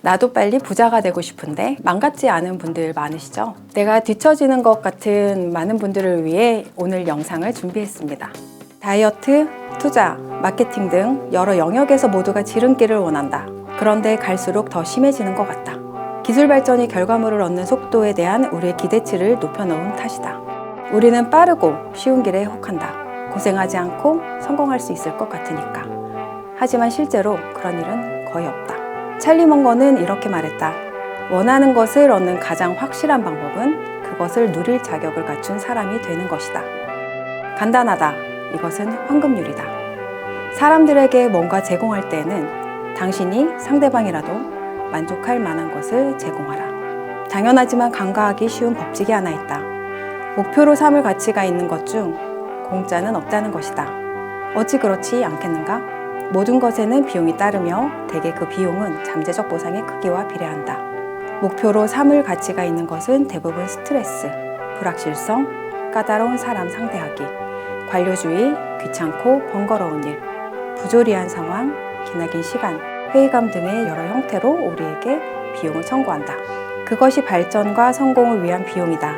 나도 빨리 부자가 되고 싶은데 망같지 않은 분들 많으시죠? 내가 뒤처지는 것 같은 많은 분들을 위해 오늘 영상을 준비했습니다. 다이어트, 투자, 마케팅 등 여러 영역에서 모두가 지름길을 원한다. 그런데 갈수록 더 심해지는 것 같다. 기술 발전이 결과물을 얻는 속도에 대한 우리의 기대치를 높여놓은 탓이다. 우리는 빠르고 쉬운 길에 혹한다. 고생하지 않고 성공할 수 있을 것 같으니까. 하지만 실제로 그런 일은 거의 없다. 찰리 먼거는 이렇게 말했다. 원하는 것을 얻는 가장 확실한 방법은 그것을 누릴 자격을 갖춘 사람이 되는 것이다. 간단하다. 이것은 황금률이다. 사람들에게 뭔가 제공할 때에는 당신이 상대방이라도 만족할 만한 것을 제공하라. 당연하지만 간과하기 쉬운 법칙이 하나 있다. 목표로 삼을 가치가 있는 것 중 공짜는 없다는 것이다. 어찌 그렇지 않겠는가? 모든 것에는 비용이 따르며 대개 그 비용은 잠재적 보상의 크기와 비례한다. 목표로 삼을 가치가 있는 것은 대부분 스트레스, 불확실성, 까다로운 사람 상대하기, 관료주의, 귀찮고 번거로운 일, 부조리한 상황, 기나긴 시간, 회의감 등의 여러 형태로 우리에게 비용을 청구한다. 그것이 발전과 성공을 위한 비용이다.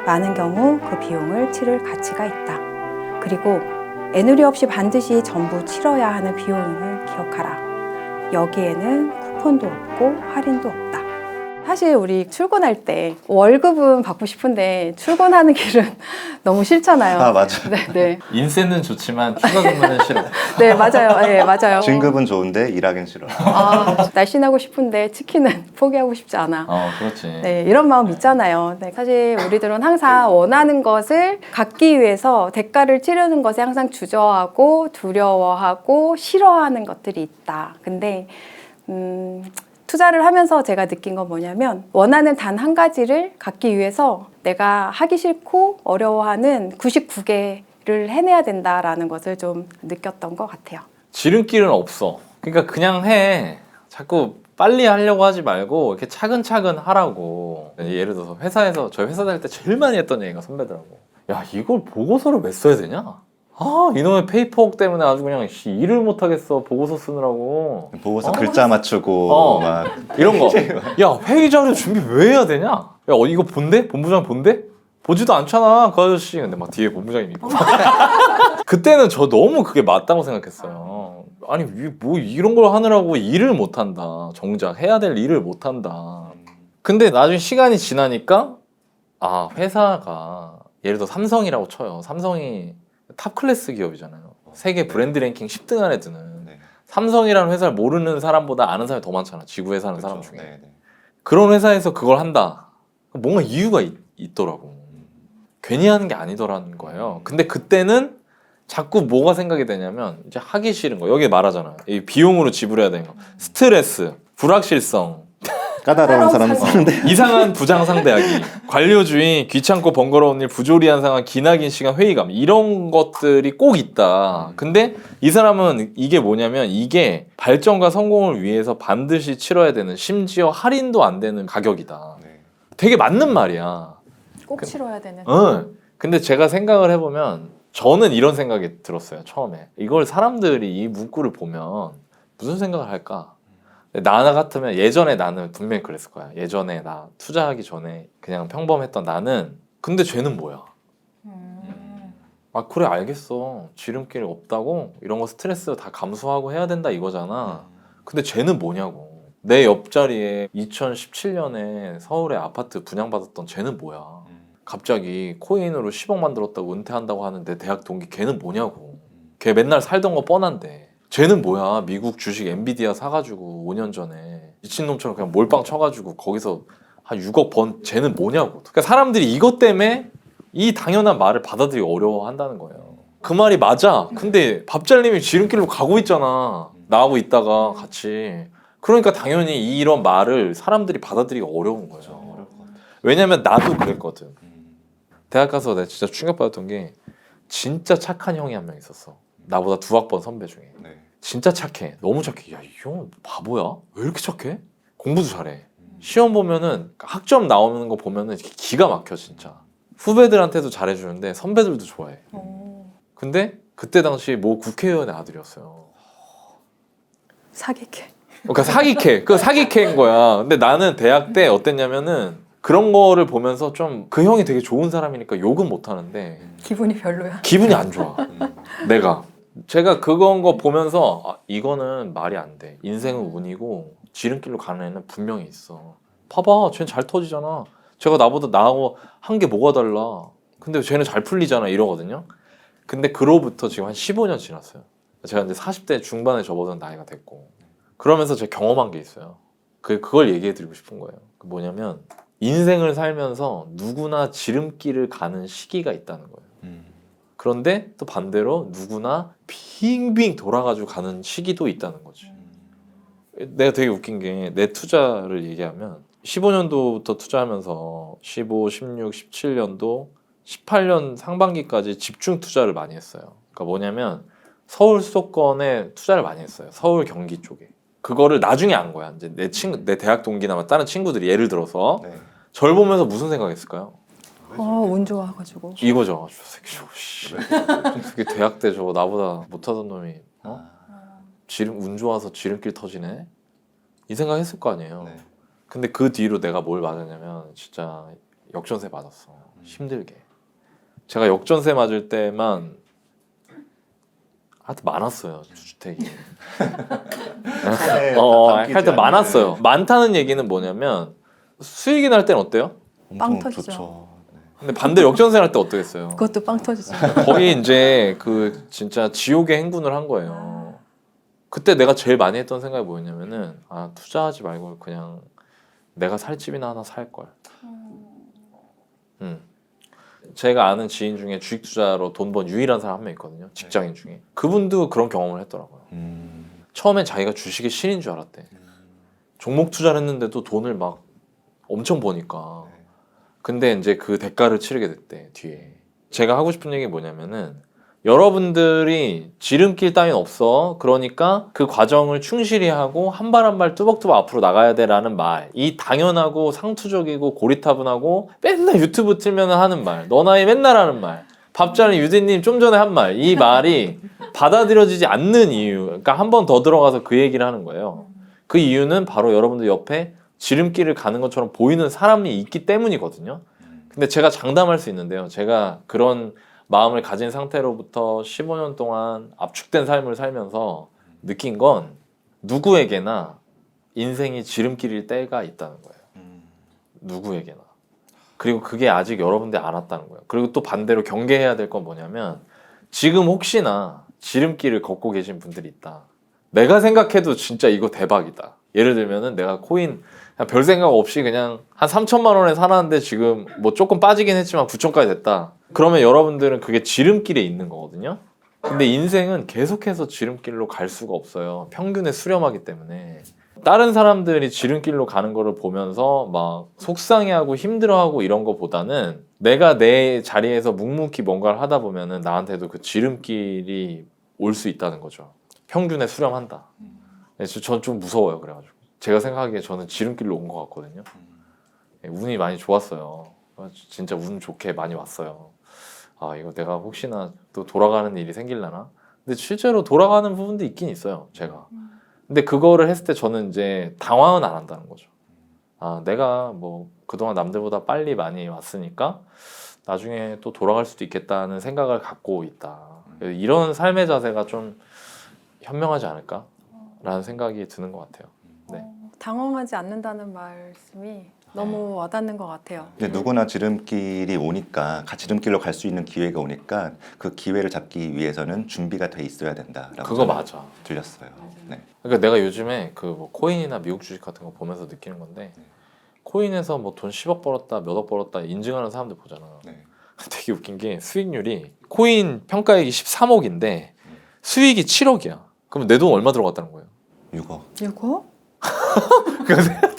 많은 경우 그 비용을 치를 가치가 있다. 그리고 애누리 없이 반드시 전부 치러야 하는 비용을 기억하라. 여기에는 쿠폰도 없고 할인도 없다. 사실 우리 출근할 때 월급은 받고 싶은데 출근하는 길은 너무 싫잖아요. 아, 맞아. 네. 인센은 좋지만 추가 근무는 싫어. 네, 맞아요. 네, 맞아요. 진급은 좋은데 일하긴 싫어. 날씬하고 싶은데 치킨은 포기하고 싶지 않아. 그렇지. 네, 이런 마음 있잖아요. 네, 사실 우리들은 항상 원하는 것을 갖기 위해서 대가를 치르는 것에 항상 주저하고 두려워하고 싫어하는 것들이 있다. 근데 투자를 하면서 제가 느낀 건 뭐냐면 원하는 단 한 가지를 갖기 위해서 내가 하기 싫고 어려워하는 99개를 해내야 된다라는 것을 좀 느꼈던 것 같아요. 지름길은 없어. 그러니까 그냥 해. 자꾸 빨리 하려고 하지 말고 이렇게 차근차근 하라고. 예를 들어서 회사에서 저희 회사 다닐 때 제일 많이 했던 얘기가 선배들하고, 야, 이걸 보고서를 왜 써야 되냐? 이놈의 페이퍼웍 때문에 아주 그냥 일을 못 하겠어. 보고서 쓰느라고. 보고서 글자 맞추고 막 이런 거. 야, 회의 자료 준비 왜 해야 되냐? 야, 이거 본대? 본부장 본대? 보지도 않잖아, 그 아저씨. 근데 막 뒤에 본부장이 있고. 그때는 저 너무 그게 맞다고 생각했어요. 아니, 뭐 이런 걸 하느라고 일을 못 한다. 정작 해야 될 일을 못 한다. 근데 나중에 시간이 지나니까 회사가 예를 들어 삼성이라고 쳐요. 삼성이 탑 클래스 기업이잖아요. 세계 브랜드 랭킹 10등 안에 드는. 네. 삼성이라는 회사를 모르는 사람보다 아는 사람이 더 많잖아. 지구에 사는 그렇죠. 사람 중에. 네, 네. 그런 회사에서 그걸 한다. 뭔가 이유가 있더라고. 괜히 하는 게 아니더라는 거예요. 근데 그때는 자꾸 뭐가 생각이 되냐면 이제 하기 싫은 거. 여기 말하잖아. 이 비용으로 지불해야 되는 거. 스트레스, 불확실성, 까다로운 사람 쓰는데 이상한 부장 상대하기, 관료주의, 귀찮고 번거로운 일, 부조리한 상황, 기나긴 시간, 회의감, 이런 것들이 꼭 있다. 근데 이 사람은 이게 뭐냐면 이게 발전과 성공을 위해서 반드시 치러야 되는, 심지어 할인도 안 되는 가격이다. 네. 되게 맞는 말이야. 꼭 치러야 되는. 근데 제가 생각을 해보면 저는 이런 생각이 들었어요. 처음에 이걸 사람들이 이 문구를 보면 무슨 생각을 할까? 나 같으면 예전에 나는 분명히 그랬을 거야. 예전에 나 투자하기 전에 그냥 평범했던 나는, 근데 쟤는 뭐야? 그래, 알겠어. 지름길이 없다고? 이런 거 스트레스 다 감수하고 해야 된다 이거잖아. 근데 쟤는 뭐냐고. 내 옆자리에 2017년에 서울에 아파트 분양받았던 쟤는 뭐야? 갑자기 코인으로 10억 만들었다고 은퇴한다고 하는데 대학 동기 걔는 뭐냐고. 걔 맨날 살던 거 뻔한데 쟤는 뭐야? 미국 주식 엔비디아 사가지고 5년 전에 미친놈처럼 그냥 몰빵 쳐가지고 거기서 한 6억 번 쟤는 뭐냐고. 그러니까 사람들이 이것 때문에 이 당연한 말을 받아들이기 어려워한다는 거예요. 그 말이 맞아. 근데 밥잘님이 지름길로 가고 있잖아. 나하고 있다가 같이. 그러니까 당연히 이런 말을 사람들이 받아들이기 어려운 거예요. 왜냐면 나도 그랬거든. 대학 가서 내가 진짜 충격받았던 게 진짜 착한 형이 한 명 있었어. 나보다 2학번 선배 중에. 네. 진짜 착해. 너무 착해. 야, 이 형은 바보야? 왜 이렇게 착해? 공부도 잘해. 시험 보면은 학점 나오는 거 보면은 기가 막혀 진짜. 후배들한테도 잘해주는데 선배들도 좋아해. 근데 그때 당시 모 국회의원의 아들이었어요. 사기캐. 그러니까 사기캐. 그 사기캐인 거야. 근데 나는 대학 때 어땠냐면은 그런 거를 보면서 좀 그 형이 되게 좋은 사람이니까 욕은 못 하는데 기분이 별로야. 기분이 안 좋아. 내가. 제가 그건 거 보면서 아, 이거는 말이 안 돼. 인생은 운이고 지름길로 가는 애는 분명히 있어. 봐봐, 쟤는 잘 터지잖아. 제가 나보다 나하고 한 게 뭐가 달라. 근데 쟤는 잘 풀리잖아 이러거든요. 근데 그로부터 지금 한 15년 지났어요. 제가 이제 40대 중반에 접어든 나이가 됐고 그러면서 제가 경험한 게 있어요. 그걸 얘기해 드리고 싶은 거예요. 그 뭐냐면 인생을 살면서 누구나 지름길을 가는 시기가 있다는 거예요. 그런데 또 반대로 누구나 빙빙 돌아가지고 가는 시기도 있다는 거지. 내가 되게 웃긴 게 내 투자를 얘기하면 15년도부터 투자하면서 15, 16, 17년도, 18년 상반기까지 집중 투자를 많이 했어요. 그러니까 뭐냐면 서울 수도권에 투자를 많이 했어요. 서울 경기 쪽에. 그거를 나중에 안 거야. 이제 내 대학 동기나 다른 친구들이 예를 들어서 네. 절 보면서 무슨 생각했을까요? 운 좋아가지고. 이거죠. 저 새끼 저거 씨. 그게 대학 때 저거 나보다 못하던 놈이 운 좋아서 지름길 터지네. 이 생각했을 거 아니에요. 네. 근데 그 뒤로 내가 뭘 맞았냐면 진짜 역전세 맞았어. 힘들게. 제가 역전세 맞을 때만 하여튼 많았어요. 주택이. 할 때 많았어요. 많다는 얘기는 뭐냐면 수익이 날 때는 어때요? 빵 엄청 터지죠. 좋죠. 네. 근데 반대로 역전세 날 때 어떠겠어요? 그것도 빵 터지죠. 거의 이제 그 진짜 지옥의 행군을 한 거예요. 그때 내가 제일 많이 했던 생각이 뭐였냐면은 아 투자하지 말고 그냥 내가 살 집이나 하나 살 걸. 제가 아는 지인 중에 주식 투자로 돈 번 유일한 사람 한 명 있거든요. 직장인 중에. 그분도 그런 경험을 했더라고요. 처음엔 자기가 주식의 신인 줄 알았대. 종목 투자를 했는데도 돈을 막 엄청 버니까. 근데 이제 그 대가를 치르게 됐대 뒤에. 제가 하고 싶은 얘기 뭐냐면은 여러분들이 지름길 따윈 없어. 그러니까 그 과정을 충실히 하고 한 발 한 발 뚜벅뚜벅 앞으로 나가야 돼라는 말. 이 당연하고 상투적이고 고리타분하고 맨날 유튜브 틀면 하는 말. 너 나이 맨날 하는 말. 밥자리 유디님 좀 전에 한 말. 이 말이 받아들여지지 않는 이유. 그러니까 한 번 더 들어가서 그 얘기를 하는 거예요. 그 이유는 바로 여러분들 옆에 지름길을 가는 것처럼 보이는 사람이 있기 때문이거든요. 근데 제가 장담할 수 있는데요. 제가 그런 마음을 가진 상태로부터 15년 동안 압축된 삶을 살면서 느낀 건 누구에게나 인생이 지름길일 때가 있다는 거예요. 누구에게나. 그리고 그게 아직 여러분들이 안 왔다는 거예요. 그리고 또 반대로 경계해야 될 건 뭐냐면 지금 혹시나 지름길을 걷고 계신 분들이 있다. 내가 생각해도 진짜 이거 대박이다. 예를 들면은 내가 코인 그냥 별 생각 없이 그냥 한 3천만 원에 살았는데 지금 뭐 조금 빠지긴 했지만 9천까지 됐다. 그러면 여러분들은 그게 지름길에 있는 거거든요. 근데 인생은 계속해서 지름길로 갈 수가 없어요. 평균에 수렴하기 때문에. 다른 사람들이 지름길로 가는 거를 보면서 막 속상해하고 힘들어하고 이런 거보다는 내가 내 자리에서 묵묵히 뭔가를 하다 보면은 나한테도 그 지름길이 올 수 있다는 거죠. 평균에 수렴한다. 전 좀 무서워요. 그래가지고 제가 생각하기에 저는 지름길로 온 것 같거든요. 운이 많이 좋았어요. 진짜 운 좋게 많이 왔어요. 아 이거 내가 혹시나 또 돌아가는 일이 생길라나? 근데 실제로 돌아가는 부분도 있긴 있어요. 제가. 근데 그거를 했을 때 저는 이제 당황은 안 한다는 거죠. 아 내가 뭐 그동안 남들보다 빨리 많이 왔으니까 나중에 또 돌아갈 수도 있겠다는 생각을 갖고 있다. 이런 삶의 자세가 좀 현명하지 않을까라는 생각이 드는 것 같아요. 네. 당황하지 않는다는 말씀이 너무 와닿는 것 같아요. 근데 누구나 지름길이 오니까 지름길로 갈 수 있는 기회가 오니까 그 기회를 잡기 위해서는 준비가 돼 있어야 된다라고 그거 저는 맞아. 들렸어요. 네. 그러니까 내가 요즘에 그 뭐 코인이나 미국 주식 같은 거 보면서 느끼는 건데 코인에서 뭐 돈 10억 벌었다 몇 억 벌었다 인증하는 사람들 보잖아. 네. 되게 웃긴 게 수익률이 코인 평가액이 13억인데 수익이 7억이야. 그럼 내 돈 얼마 들어갔다는 거예요? 6억. 이거?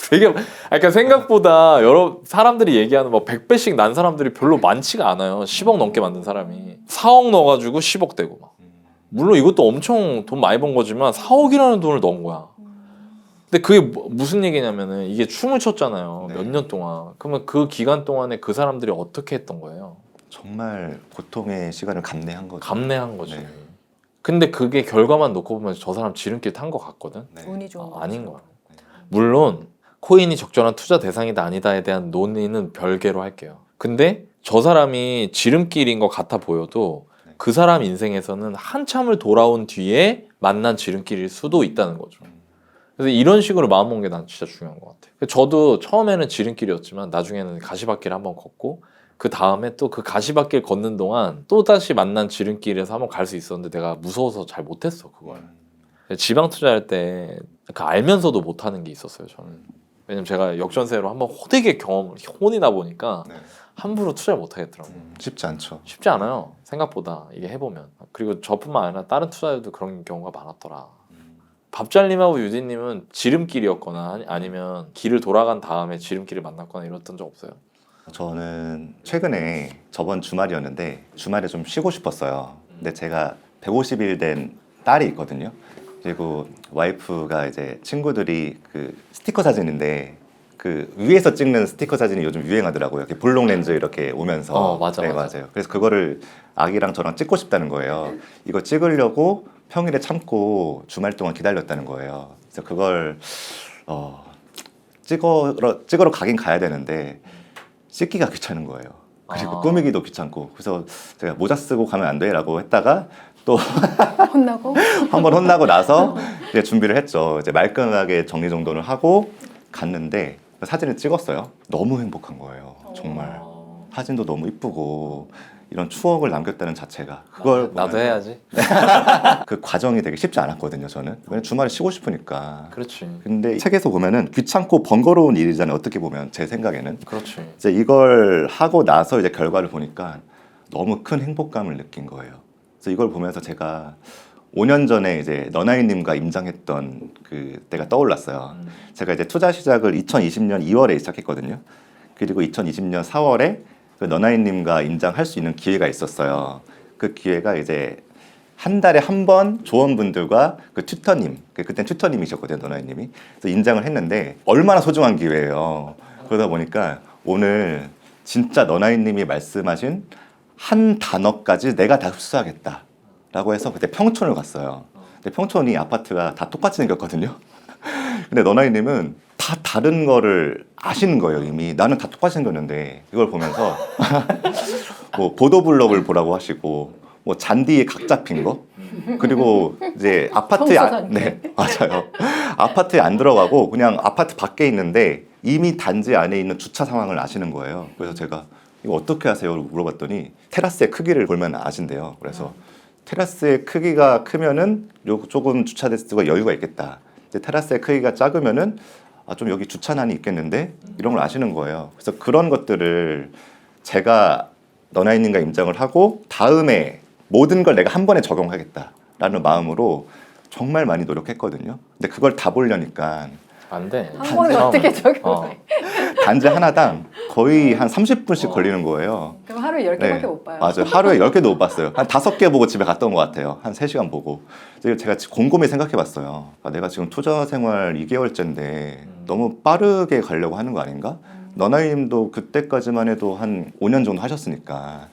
되게 그러니까 생각보다 여러 사람들이 얘기하는 뭐 100배씩 난 사람들이 별로 많지가 않아요. 10억 넘게 만든 사람이 4억 넣어가지고 10억 되고 막. 물론 이것도 엄청 돈 많이 번 거지만 4억이라는 돈을 넣은 거야. 근데 그게 무슨 얘기냐면은 이게 춤을 췄잖아요. 네. 몇 년 동안. 그러면 그 기간 동안에 그 사람들이 어떻게 했던 거예요? 정말 고통의 시간을 감내한 거죠. 감내한 거지. 네. 근데 그게 결과만 놓고 보면 저 사람 지름길 탄 것 같거든. 네. 운이 좋은 거죠. 아닌 거야. 물론 코인이 적절한 투자 대상이다 아니다에 대한 논의는 별개로 할게요. 근데 저 사람이 지름길인 것 같아 보여도 그 사람 인생에서는 한참을 돌아온 뒤에 만난 지름길일 수도 있다는 거죠. 그래서 이런 식으로 마음먹는 게 난 진짜 중요한 것 같아요. 저도 처음에는 지름길이었지만 나중에는 가시밭길 한번 걷고 그 다음에 또 그 가시밭길 걷는 동안 또 다시 만난 지름길에서 한번 갈 수 있었는데 내가 무서워서 잘 못했어 그걸. 지방 투자할 때 그 알면서도 못하는 게 있었어요 저는. 왜냐면 제가 역전세로 한번 호되게 혼이다 보니까 네. 함부로 투자를 못하겠더라고요. 쉽지 않죠. 쉽지 않아요 생각보다 이게 해보면. 그리고 저뿐만 아니라 다른 투자자도 그런 경우가 많았더라. 밥잘님하고 유디님은 지름길이었거나 아니면 길을 돌아간 다음에 지름길을 만났거나 이랬던 적 없어요? 저는 최근에 저번 주말이었는데 주말에 좀 쉬고 싶었어요. 근데 제가 150일 된 딸이 있거든요. 그리고 와이프가 이제 친구들이 그 스티커 사진인데 그 위에서 찍는 스티커 사진이 요즘 유행하더라고요. 이렇게 볼록 렌즈 이렇게 오면서. 맞아, 네, 맞아. 맞아요. 그래서 그거를 아기랑 저랑 찍고 싶다는 거예요. 이거 찍으려고 평일에 참고 주말 동안 기다렸다는 거예요. 그래서 그걸 찍으러 가긴 가야 되는데 씻기가 귀찮은 거예요. 그리고 꾸미기도 귀찮고. 그래서 제가 모자 쓰고 가면 안 돼라고 했다가 또 혼나고 한번 혼나고 나서 이제 준비를 했죠. 이제 말끔하게 정리정돈을 하고 갔는데 사진을 찍었어요. 너무 행복한 거예요. 정말 사진도 너무 이쁘고 이런 추억을 남겼다는 자체가 그걸 나도 보면서 해야지. 그 과정이 되게 쉽지 않았거든요. 저는 왜냐면 주말에 쉬고 싶으니까. 그렇지. 근데 책에서 보면은 귀찮고 번거로운 일이잖아요. 어떻게 보면 제 생각에는 그렇지. 이제 이걸 하고 나서 이제 결과를 보니까 너무 큰 행복감을 느낀 거예요. 그래서 이걸 보면서 제가 5년 전에 이제 너나이님과 임장했던 그 때가 떠올랐어요. 제가 이제 투자 시작을 2020년 2월에 시작했거든요. 그리고 2020년 4월에 그 너나이님과 임장할 수 있는 기회가 있었어요. 그 기회가 이제 한 달에 한 번 조원분들과 그 튜터님, 그땐 튜터님이셨거든요, 너나이님이. 그래서 임장을 했는데 얼마나 소중한 기회예요. 그러다 보니까 오늘 진짜 너나이님이 말씀하신 한 단어까지 내가 다 흡수하겠다라고 해서 그때 평촌을 갔어요. 근데 평촌이 아파트가 다 똑같이 생겼거든요. 근데 너나이님은 다 다른 거를 아시는 거예요. 이미 나는 다 똑같이 생겼는데 이걸 보면서 뭐 보도블록을 보라고 하시고 뭐 잔디에 각 잡힌 거 그리고 이제 아파트에 네 맞아요. 아파트에 안 들어가고 그냥 아파트 밖에 있는데 이미 단지 안에 있는 주차 상황을 아시는 거예요. 그래서 제가 이거 어떻게 하세요? 물어봤더니 테라스의 크기를 보면 아신대요. 그래서 테라스의 크기가 크면은 조금 주차 대수가 여유가 있겠다. 이제 테라스의 크기가 작으면은 좀 여기 주차난이 있겠는데 이런 걸 아시는 거예요. 그래서 그런 것들을 제가 너나이님과 임장을 하고 다음에 모든 걸 내가 한 번에 적용하겠다라는 마음으로 정말 많이 노력했거든요. 근데 그걸 다 보려니까 안 돼. 한 번에 어떻게 적용해? 단지 하나당 거의 한 30분씩 걸리는 거예요. 그럼 하루에 10개밖에 못 봐요. 맞아요. 하루에 10개도 못 봤어요. 한 5개 보고 집에 갔던 것 같아요. 한 3시간 보고. 제가 곰곰이 생각해봤어요. 내가 지금 투자 생활 2개월째인데 너무 빠르게 가려고 하는 거 아닌가? 너나이님도 그때까지만 해도 한 5년 정도 하셨으니까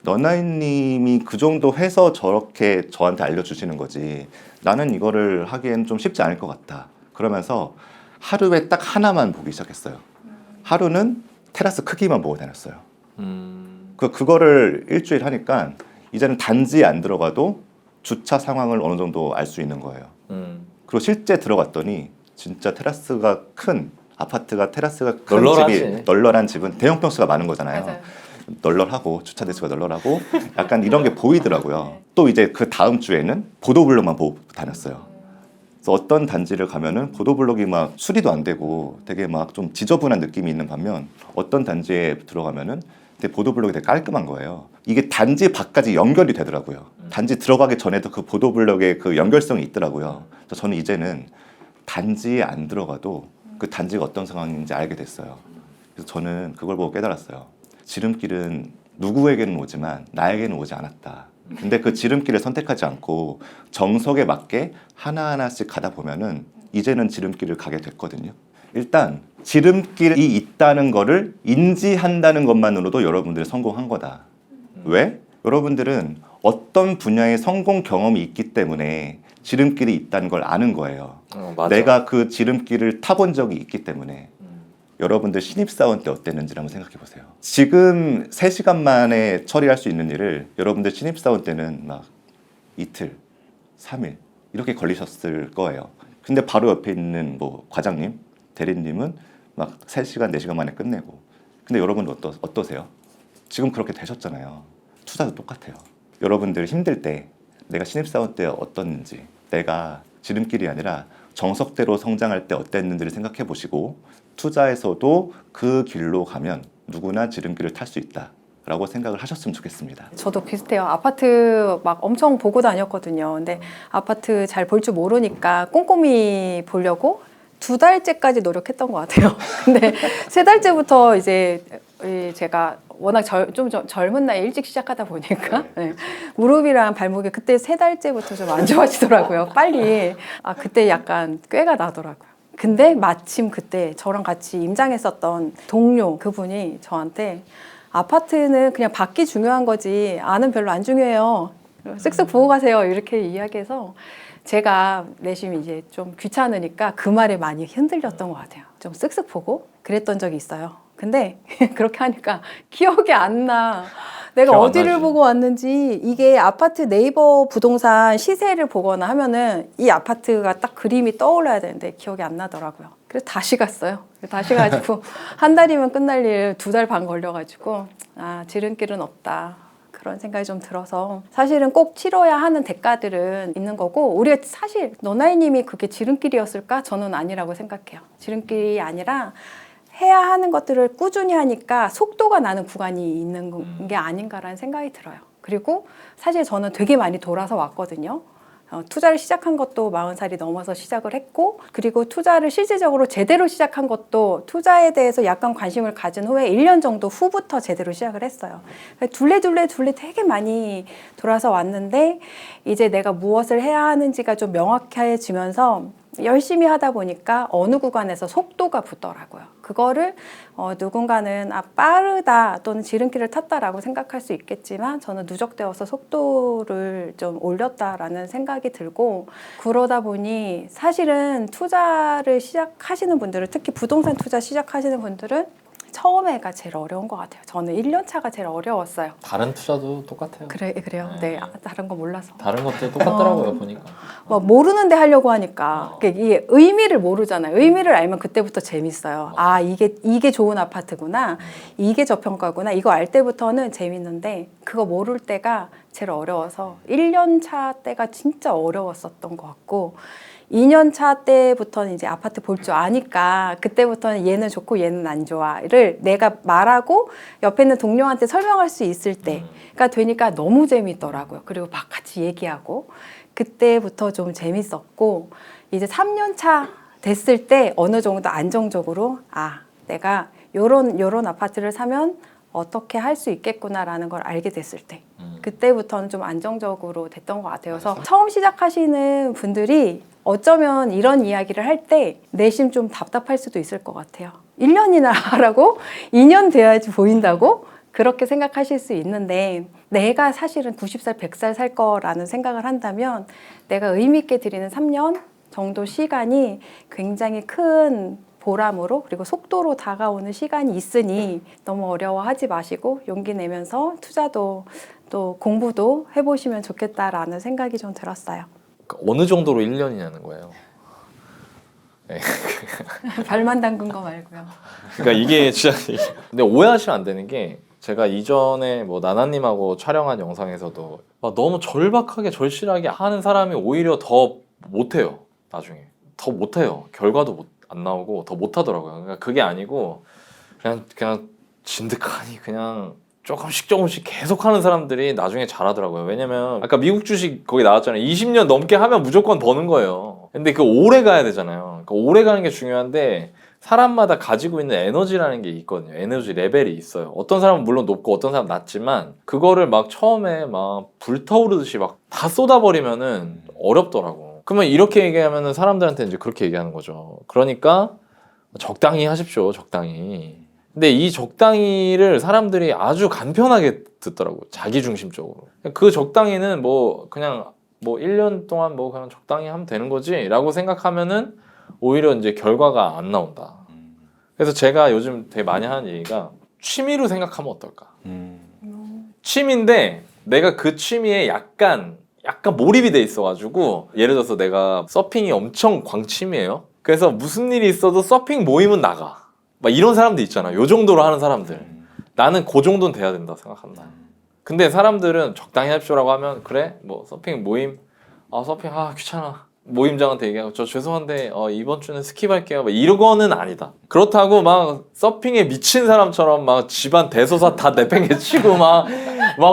너나이님이 그 정도 해서 저렇게 저한테 알려주시는 거지 나는 이거를 하기엔 좀 쉽지 않을 것 같다. 그러면서 하루에 딱 하나만 보기 시작했어요. 하루는 테라스 크기만 보고 다녔어요. 그거를 일주일 하니까 이제는 단지에 안 들어가도 주차 상황을 어느 정도 알 수 있는 거예요. 그리고 실제 들어갔더니 진짜 테라스가 큰 아파트가 테라스가 큰 널널하지. 집이 널널한 집은 대형 평수가 많은 거잖아요. 맞아요. 널널하고 주차 대수가 널널하고 약간 이런 게 보이더라고요. 또 이제 그 다음 주에는 보도블록만 보고 다녔어요. 그래서 어떤 단지를 가면은 보도블록이 막 수리도 안 되고 되게 막 좀 지저분한 느낌이 있는 반면 어떤 단지에 들어가면은 되게 보도블록이 되게 깔끔한 거예요. 이게 단지 밖까지 연결이 되더라고요. 단지 들어가기 전에도 그 보도블록의 그 연결성이 있더라고요. 그래서 저는 이제는 단지에 안 들어가도 그 단지가 어떤 상황인지 알게 됐어요. 그래서 저는 그걸 보고 깨달았어요. 지름길은 누구에게는 오지만 나에게는 오지 않았다. 근데 그 지름길을 선택하지 않고 정석에 맞게 하나하나씩 가다 보면은 이제는 지름길을 가게 됐거든요. 일단 지름길이 있다는 거를 인지한다는 것만으로도 여러분들이 성공한 거다. 왜? 여러분들은 어떤 분야의 성공 경험이 있기 때문에 지름길이 있다는 걸 아는 거예요. 맞아. 내가 그 지름길을 타본 적이 있기 때문에. 여러분들 신입사원 때 어땠는지 한번 생각해 보세요. 지금 3시간 만에 처리할 수 있는 일을 여러분들 신입사원 때는 막 이틀, 3일 이렇게 걸리셨을 거예요. 근데 바로 옆에 있는 뭐 과장님, 대리님은 막 3시간, 4시간 만에 끝내고. 근데 여러분은 어떠세요? 지금 그렇게 되셨잖아요. 투자도 똑같아요. 여러분들 힘들 때 내가 신입사원 때 어떻는지, 내가 지름길이 아니라 정석대로 성장할 때 어땠는지를 생각해 보시고 투자에서도 그 길로 가면 누구나 지름길을 탈 수 있다라고 생각을 하셨으면 좋겠습니다. 저도 비슷해요. 아파트 막 엄청 보고 다녔거든요. 근데 아파트 잘 볼 줄 모르니까 꼼꼼히 보려고 2달째까지 노력했던 것 같아요. 근데 3달째부터 이제 제가 워낙 좀 젊은 나이 일찍 시작하다 보니까 네. 무릎이랑 발목이 그때 3달째부터 좀 안 좋아지더라고요. 빨리. 그때 약간 꾀가 나더라고요. 근데 마침 그때 저랑 같이 임장했었던 동료 그분이 저한테 아파트는 그냥 받기 중요한 거지 안은 별로 안 중요해요. 쓱쓱 보고 가세요. 이렇게 이야기해서 제가 내심 이제 좀 귀찮으니까 그 말에 많이 흔들렸던 것 같아요. 좀 쓱쓱 보고 그랬던 적이 있어요. 근데 그렇게 하니까 기억이 안 나. 내가 기억 안 어디를 나지. 보고 왔는지 이게 아파트 네이버 부동산 시세를 보거나 하면은 이 아파트가 딱 그림이 떠올라야 되는데 기억이 안 나더라고요. 그래서 다시 갔어요. 다시 가지고 한 달이면 끝날 일 2달 반 걸려가지고 지름길은 없다. 그런 생각이 좀 들어서 사실은 꼭 치러야 하는 대가들은 있는 거고 우리가 사실 너나이님이 그게 지름길이었을까? 저는 아니라고 생각해요. 지름길이 아니라 해야 하는 것들을 꾸준히 하니까 속도가 나는 구간이 있는 게 아닌가라는 생각이 들어요. 그리고 사실 저는 되게 많이 돌아서 왔거든요. 투자를 시작한 것도 40살이 넘어서 시작을 했고 그리고 투자를 실질적으로 제대로 시작한 것도 투자에 대해서 약간 관심을 가진 후에 1년 정도 후부터 제대로 시작을 했어요. 둘레 되게 많이 돌아서 왔는데 이제 내가 무엇을 해야 하는지가 좀 명확해지면서 열심히 하다 보니까 어느 구간에서 속도가 붙더라고요. 그거를 누군가는 빠르다 또는 지름길을 탔다라고 생각할 수 있겠지만 저는 누적되어서 속도를 좀 올렸다라는 생각이 들고 그러다 보니 사실은 투자를 시작하시는 분들은 특히 부동산 투자 시작하시는 분들은 처음에가 제일 어려운 것 같아요. 저는 1년 차가 제일 어려웠어요. 다른 투자도 똑같아요. 그래요. 네, 다른 거 몰라서. 다른 것도 똑같더라고요 보니까. 막 모르는데 하려고 하니까 이게 의미를 모르잖아요. 의미를 알면 그때부터 재밌어요. 이게 좋은 아파트구나. 이게 저평가구나. 이거 알 때부터는 재밌는데 그거 모를 때가 제일 어려워서 1년 차 때가 진짜 어려웠었던 것 같고 2년 차 때부터는 이제 아파트 볼 줄 아니까 그때부터는 얘는 좋고 얘는 안 좋아를 내가 말하고 옆에 있는 동료한테 설명할 수 있을 때가 되니까 너무 재밌더라고요. 그리고 막 같이 얘기하고 그때부터 좀 재밌었고 이제 3년 차 됐을 때 어느 정도 안정적으로 내가 요런 아파트를 사면 어떻게 할 수 있겠구나라는 걸 알게 됐을 때 그때부터는 좀 안정적으로 됐던 것 같아요. 그래서 처음 시작하시는 분들이 어쩌면 이런 이야기를 할 때 내심 좀 답답할 수도 있을 것 같아요. 1년이나 하라고? 2년 돼야지 보인다고? 그렇게 생각하실 수 있는데 내가 사실은 90살, 100살 살 거라는 생각을 한다면 내가 의미 있게 드리는 3년 정도 시간이 굉장히 큰 보람으로 그리고 속도로 다가오는 시간이 있으니 너무 어려워하지 마시고 용기 내면서 투자도 또 공부도 해보시면 좋겠다라는 생각이 좀 들었어요. 어느 정도로 1년이냐는 거예요. 발만 담근 거 말고요. 그러니까 이게 진짜 근데 오해하시면 안 되는 게 제가 이전에 뭐 나나님하고 촬영한 영상에서도 너무 절박하게 절실하게 하는 사람이 오히려 더 못해요. 나중에 더 못해요. 결과도 안 나오고 더 못하더라고요. 그러니까 그게 아니고 그냥 진득하니 그냥 조금씩 계속 하는 사람들이 나중에 잘하더라고요. 왜냐면 아까 미국 주식 거기 나왔잖아요. 20년 넘게 하면 무조건 버는 거예요. 근데 그 오래 가야 되잖아요. 그러니까 오래 가는 게 중요한데 사람마다 가지고 있는 에너지라는 게 있거든요. 에너지 레벨이 있어요. 어떤 사람은 물론 높고 어떤 사람은 낮지만 그거를 막 처음에 막 불타오르듯이 막 다 쏟아버리면은 어렵더라고. 그러면 이렇게 얘기하면은 사람들한테 이제 그렇게 얘기하는 거죠. 그러니까 적당히 하십시오. 적당히. 근데 이 적당히를 사람들이 아주 간편하게 듣더라고요. 자기중심적으로. 그 적당히는 뭐 그냥 뭐 1년 동안 뭐 그냥 적당히 하면 되는 거지 라고 생각하면은 오히려 이제 결과가 안 나온다. 그래서 제가 요즘 되게 많이 하는 얘기가 취미로 생각하면 어떨까? 취미인데 내가 그 취미에 약간 몰입이 돼 있어가지고 예를 들어서 내가 서핑이 엄청 광취미예요. 그래서 무슨 일이 있어도 서핑 모임은 나가. 막 이런 사람들 있잖아. 요 정도로 하는 사람들. 나는 그 정도는 돼야 된다 생각한다. 근데 사람들은 적당히 합시오라고 하면 그래? 뭐 서핑 모임? 서핑 귀찮아. 모임장한테 얘기하고 저 죄송한데 이번 주는 스킵할게요. 막 이거는 아니다. 그렇다고 막 서핑에 미친 사람처럼 막 집안 대소사 다 내팽개치고 막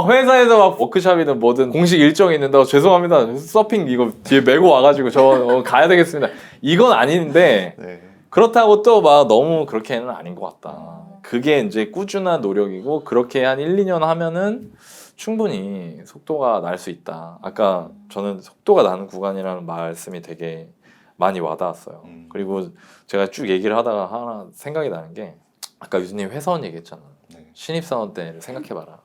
회사에서 막 워크숍이든 뭐든 공식 일정이 있는데 죄송합니다. 서핑 이거 뒤에 메고 와가지고 저 가야 되겠습니다. 이건 아닌데 네. 그렇다고 또 막 너무 그렇게는 아닌 것 같다. 그게 이제 꾸준한 노력이고 그렇게 한 1, 2년 하면은 충분히 속도가 날 수 있다. 아까 저는 속도가 나는 구간이라는 말씀이 되게 많이 와닿았어요. 그리고 제가 쭉 얘기를 하다가 하나 생각이 나는 게 아까 유진님 회사원 얘기했잖아. 네. 신입사원 때를 생각해봐라.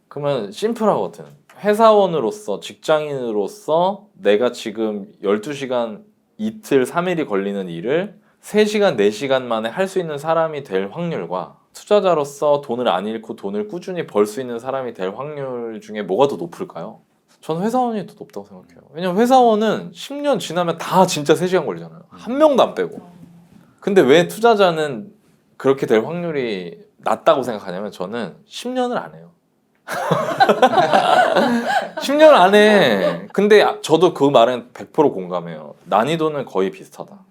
그러면 심플하거든. 회사원으로서 직장인으로서 내가 지금 12시간 이틀 3일이 걸리는 일을 3시간 4시간 만에 할 수 있는 사람이 될 확률과 투자자로서 돈을 안 잃고 돈을 꾸준히 벌 수 있는 사람이 될 확률 중에 뭐가 더 높을까요? 저는 회사원이 더 높다고 생각해요. 왜냐면 회사원은 10년 지나면 다 진짜 3시간 걸리잖아요. 한 명도 안 빼고. 근데 왜 투자자는 그렇게 될 확률이 낮다고 생각하냐면 저는 10년을 안 해요. 10년 안 해. 근데 저도 그 말은 100% 공감해요. 난이도는 거의 비슷하다.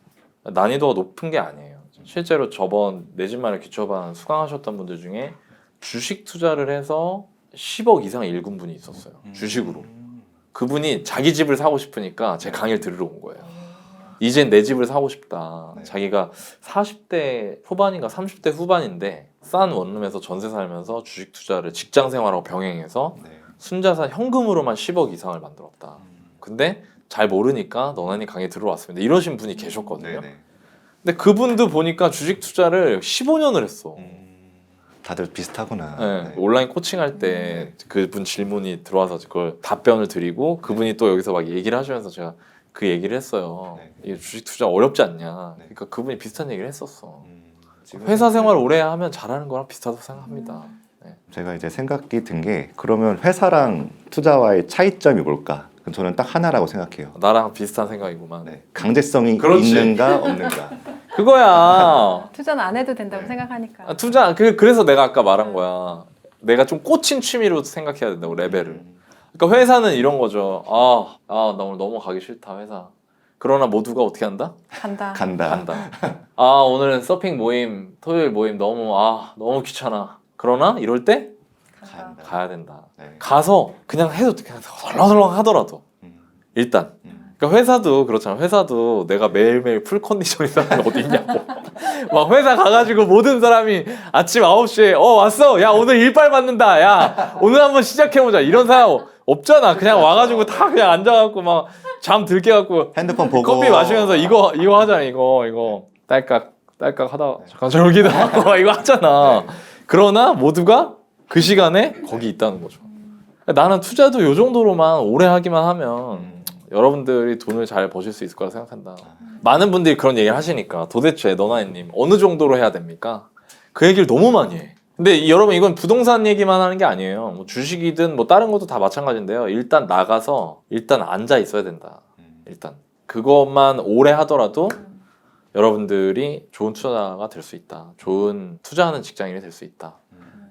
난이도가 높은 게 아니에요. 실제로 저번 내 집마련 기초반 수강하셨던 분들 중에 주식 투자를 해서 10억 이상 읽은 분이 있었어요. 주식으로. 그분이 자기 집을 사고 싶으니까 제 강의를 들으러 온 거예요. 이젠 내 집을 사고 싶다. 네. 자기가 40대 후반인가 30대 후반인데 싼 원룸에서 전세 살면서 주식 투자를 직장 생활하고 병행해서 네. 순자산 현금으로만 10억 이상을 만들었다. 근데 잘 모르니까 너나니 강의 들어왔습니다. 이러신 분이 계셨거든요. 네네. 근데 그분도 보니까 주식 투자를 15년을 했어. 다들 비슷하구나. 네, 네. 온라인 코칭할 때 그분 질문이 들어와서 그걸 답변을 드리고 그분이 또 여기서 막 얘기를 하시면서 제가 그 얘기를 했어요. 네. 이게 주식 투자 어렵지 않냐. 네. 그러니까 그분이 비슷한 얘기를 했었어. 지금 회사 생활 오래 하면 잘하는 거랑 비슷하다고 생각합니다. 제가 이제 생각이 든 게 그러면 회사랑 투자와의 차이점이 뭘까? 그럼 저는 딱 하나라고 생각해요. 나랑 비슷한 생각이구만. 네. 강제성이 그렇지. 있는가 없는가. 그거야. 투자는 안 해도 된다고 네. 생각하니까. 투자 그래서 내가 아까 말한 거야. 내가 좀 꽂힌 취미로 생각해야 된다고 레벨을. 그러니까 회사는 이런 거죠. 나 오늘 너무 가기 싫다 회사. 그러나 모두가 어떻게 한다? 간다. 간다. 간다. 오늘은 서핑 모임, 토요일 모임 너무 귀찮아. 그러나 이럴 때 간다. 가야 된다. 네. 가서 그냥 해도 그냥 덜렁덜렁 하더라도 일단. 그러니까 회사도 그렇잖아. 회사도 내가 매일매일 풀 컨디션인 사람이 어디 있냐고. 막 회사 가가지고 모든 사람이 아침 9시에 왔어. 야 오늘 일빨 받는다. 야 오늘 한번 시작해보자. 이런 사람 없잖아. 그냥 와가지고 다 그냥 앉아갖고 막 잠 들게 갖고 핸드폰 보고 커피 마시면서 이거 하잖아. 이거 딸깍 하다 잠깐 저기도 하고 이거 하잖아. 네. 그러나 모두가 그 시간에 거기 있다는 거죠. 나는 투자도 요 정도로만 오래 하기만 하면 여러분들이 돈을 잘 버실 수 있을 거라 생각한다. 많은 분들이 그런 얘기를 하시니까 도대체 너나이님 어느 정도로 해야 됩니까? 그 얘기를 너무 많이 해. 근데 여러분 이건 부동산 얘기만 하는 게 아니에요. 뭐 주식이든 뭐 다른 것도 다 마찬가지인데요. 일단 나가서 일단 앉아 있어야 된다. 일단 그것만 오래 하더라도 여러분들이 좋은 투자가 될 수 있다. 좋은 투자하는 직장인이 될 수 있다.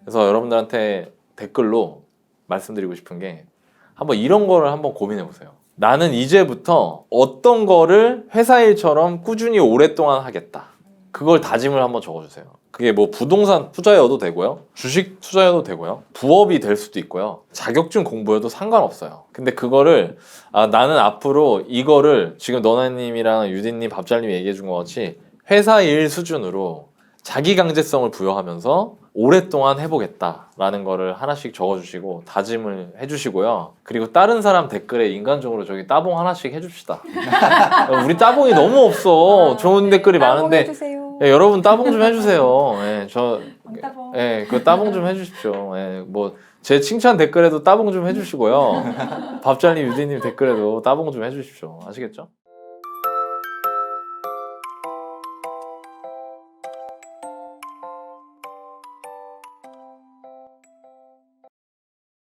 그래서 여러분들한테 댓글로 말씀드리고 싶은 게 한번 이런 거를 한번 고민해 보세요. 나는 이제부터 어떤 거를 회사 일처럼 꾸준히 오랫동안 하겠다. 그걸 다짐을 한번 적어주세요. 그게 뭐 부동산 투자여도 되고요. 주식 투자여도 되고요. 부업이 될 수도 있고요. 자격증 공부여도 상관없어요. 근데 그거를 나는 앞으로 이거를 지금 너나님이랑 유디님, 밥잘님이 얘기해 준 것 같이 회사 일 수준으로 자기 강제성을 부여하면서 오랫동안 해보겠다라는 거를 하나씩 적어주시고 다짐을 해주시고요. 그리고 다른 사람 댓글에 인간적으로 저기 따봉 하나씩 해줍시다. 우리 따봉이 너무 없어. 좋은 댓글이 많은데 해주세요. 예, 여러분 따봉 좀 해주세요. 예, 왕따봉. 그 따봉 좀 해주십시오. 예, 뭐 제 칭찬 댓글에도 따봉 좀 해주시고요. 밥잘님 유디님 댓글에도 따봉 좀 해주십시오. 아시겠죠?